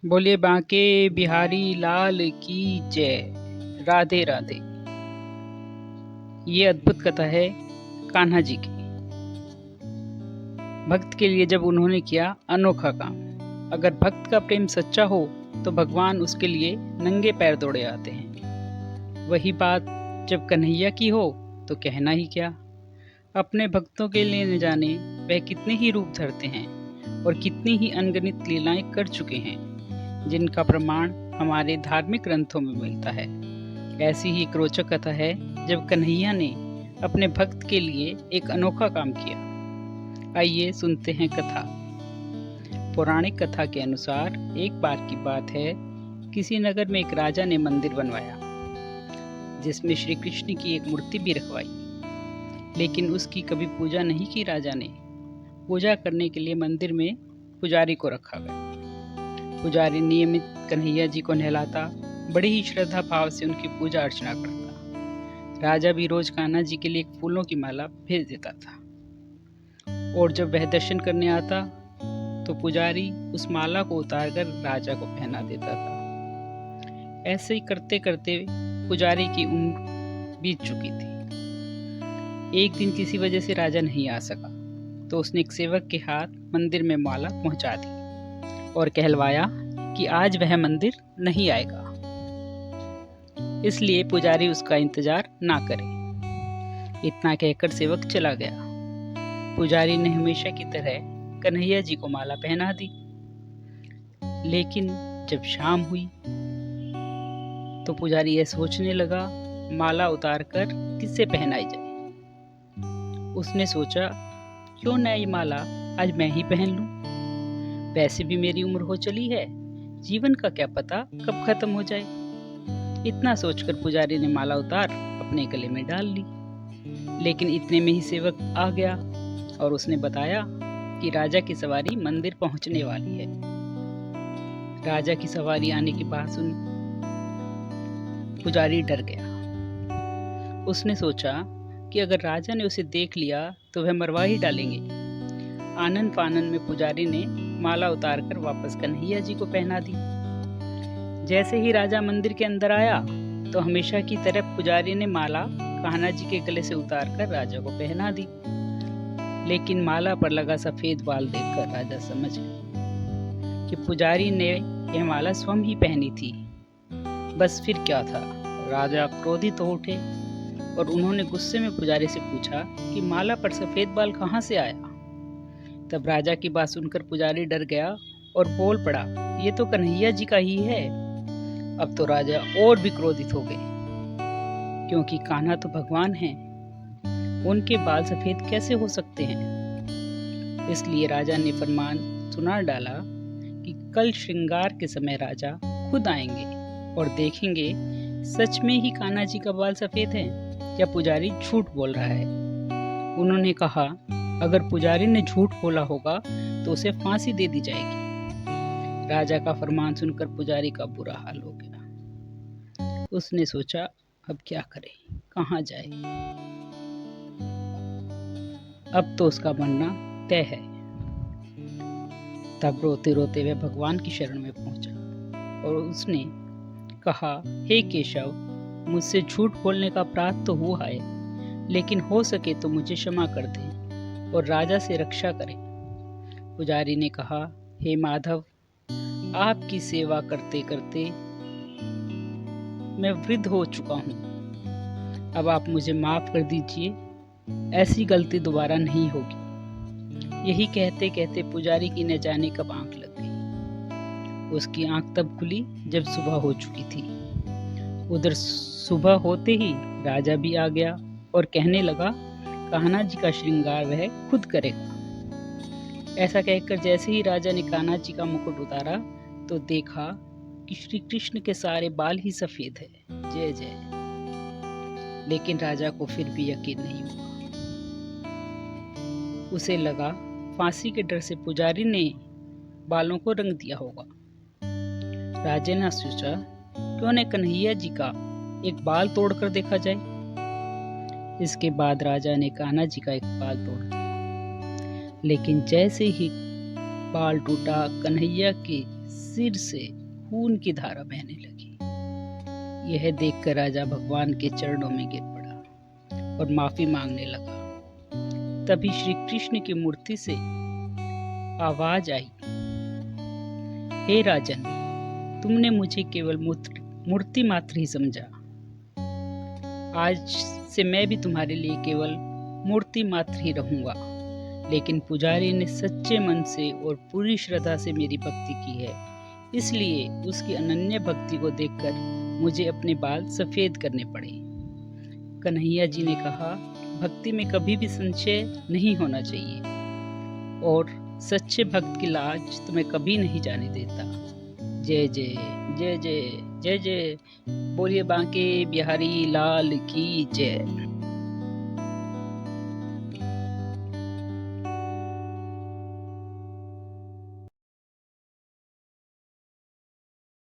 बोलिए बांके बिहारी लाल की जय। राधे राधे। ये अद्भुत कथा है कान्हा जी की। भक्त के लिए जब उन्होंने किया अनोखा काम। अगर भक्त का प्रेम सच्चा हो तो भगवान उसके लिए नंगे पैर दौड़े आते हैं। वही बात जब कन्हैया की हो तो कहना ही क्या। अपने भक्तों के लिए न जाने वह कितने ही रूप धरते हैं और कितनी ही अनगिनत लीलाएं कर चुके हैं, जिनका प्रमाण हमारे धार्मिक ग्रंथों में मिलता है। ऐसी ही एक रोचक कथा है जब कन्हैया ने अपने भक्त के लिए एक अनोखा काम किया। आइए सुनते हैं कथा। पौराणिक कथा के अनुसार एक बार की बात है, किसी नगर में एक राजा ने मंदिर बनवाया जिसमें श्री कृष्ण की एक मूर्ति भी रखवाई, लेकिन उसकी कभी पूजा नहीं की। राजा ने पूजा करने के लिए मंदिर में पुजारी को रखा गया। पुजारी नियमित कन्हैया जी को नहलाता, बड़ी ही श्रद्धा भाव से उनकी पूजा अर्चना करता। राजा भी रोज कान्हा जी के लिए एक फूलों की माला भेज देता था, और जब वह दर्शन करने आता तो पुजारी उस माला को उतारकर राजा को पहना देता था। ऐसे ही करते करते पुजारी की उम्र बीत चुकी थी। एक दिन किसी वजह से राजा नहीं आ सका, तो उसने एक सेवक के हाथ मंदिर में माला पहुंचा दी और कहलवाया कि आज वह मंदिर नहीं आएगा, इसलिए पुजारी उसका इंतजार ना करे। इतना कहकर सेवक चला गया। पुजारी ने हमेशा की तरह कन्हैया जी को माला पहना दी, लेकिन जब शाम हुई तो पुजारी यह सोचने लगा, माला उतारकर किससे पहनाई जाए। उसने सोचा, क्यों न ये माला आज मैं ही पहन लूं। वैसे भी मेरी उम्र हो चली है, जीवन का क्या पता कब खत्म हो जाए। इतना सोचकर पुजारी ने माला उतार अपने गले में डाल ली। लेकिन इतने में ही सेवक आ गया और उसने बताया कि राजा की सवारी मंदिर पहुंचने वाली है। राजा की सवारी आने की बात सुन पुजारी डर गया। उसने सोचा कि अगर राजा ने उसे देख लिया तो वह मरवा ही डालेंगे। आनन फानन में पुजारी ने माला उतारकर वापस कन्हैया जी को पहना दी। जैसे ही राजा मंदिर के अंदर आया तो हमेशा की तरह पुजारी ने माला कान्हा जी के गले से उतारकर राजा को पहना दी। लेकिन माला पर लगा सफेद बाल देखकर राजा समझ गया कि पुजारी ने यह माला स्वयं ही पहनी थी। बस फिर क्या था, राजा क्रोधित हो उठे और उन्होंने गुस्से में पुजारी से पूछा कि माला पर सफेद बाल कहाँ से आया। तब राजा की बात सुनकर पुजारी डर गया और बोल पड़ा, ये तो कन्हैया जी का ही है। अब तो राजा और भी क्रोधित हो गए, क्योंकि कान्हा तो भगवान हैं, उनके बाल सफेद कैसे हो सकते हैं। इसलिए राजा ने फरमान सुना डाला कि कल श्रृंगार के समय राजा खुद आएंगे और देखेंगे सच में ही कान्हा जी का बाल सफेद है या पुजारी झूठ बोल रहा है। उन्होंने कहा, अगर पुजारी ने झूठ बोला होगा तो उसे फांसी दे दी जाएगी। राजा का फरमान सुनकर पुजारी का बुरा हाल हो गया। उसने सोचा, अब क्या करे, कहाँ जाए। अब तो उसका मरना तय है। तब रोते रोते वह भगवान की शरण में पहुंचा और उसने कहा, हे केशव, मुझसे झूठ बोलने का अपराध तो हुआ है, लेकिन हो सके तो मुझे क्षमा कर दें और राजा से रक्षा करें। पुजारी ने कहा, हे माधव, आपकी सेवा करते करते मैं वृद्ध हो चुका हूँ, अब आप मुझे माफ कर दीजिए, ऐसी गलती दोबारा नहीं होगी। यही कहते कहते पुजारी की न जाने कब आंख लग गई। उसकी आंख तब खुली जब सुबह हो चुकी थी। उधर सुबह होते ही राजा भी आ गया और कहने लगा, कान्हा जी का श्रृंगार वह खुद करेगा। ऐसा कहकर जैसे ही राजा ने कान्हा जी का मुकुट उतारा तो देखा कि श्री कृष्ण के सारे बाल ही सफेद है। जय जय। लेकिन राजा को फिर भी यकीन नहीं हुआ। उसे लगा फांसी के डर से पुजारी ने बालों को रंग दिया होगा। राजा ने सोचा, क्यों न कन्हैया जी का एक बाल तोड़कर देखा जाए। इसके बाद राजा ने कान्हा जी का एक बाल तोड़ दिया। लेकिन जैसे ही बाल टूटा, कन्हैया के सिर से खून की धारा बहने लगी। यह देखकर राजा भगवान के चरणों में गिर पड़ा और माफी मांगने लगा। तभी श्री कृष्ण की मूर्ति से आवाज आई, हे राजन, तुमने मुझे केवल मूर्ति मात्र ही समझा। आज से मैं भी तुम्हारे लिए केवल मूर्ति मात्र ही रहूंगा। लेकिन पुजारी ने सच्चे मन से और पूरी श्रद्धा से मेरी भक्ति की है, इसलिए उसकी अनन्य भक्ति को देखकर मुझे अपने बाल सफेद करने पड़े। कन्हैया जी ने कहा, भक्ति में कभी भी संशय नहीं होना चाहिए और सच्चे भक्त की लाज तुम्हें कभी नहीं जाने देता। जय जय जय जय जय जय, बोलिए बांके बिहारी लाल की जय।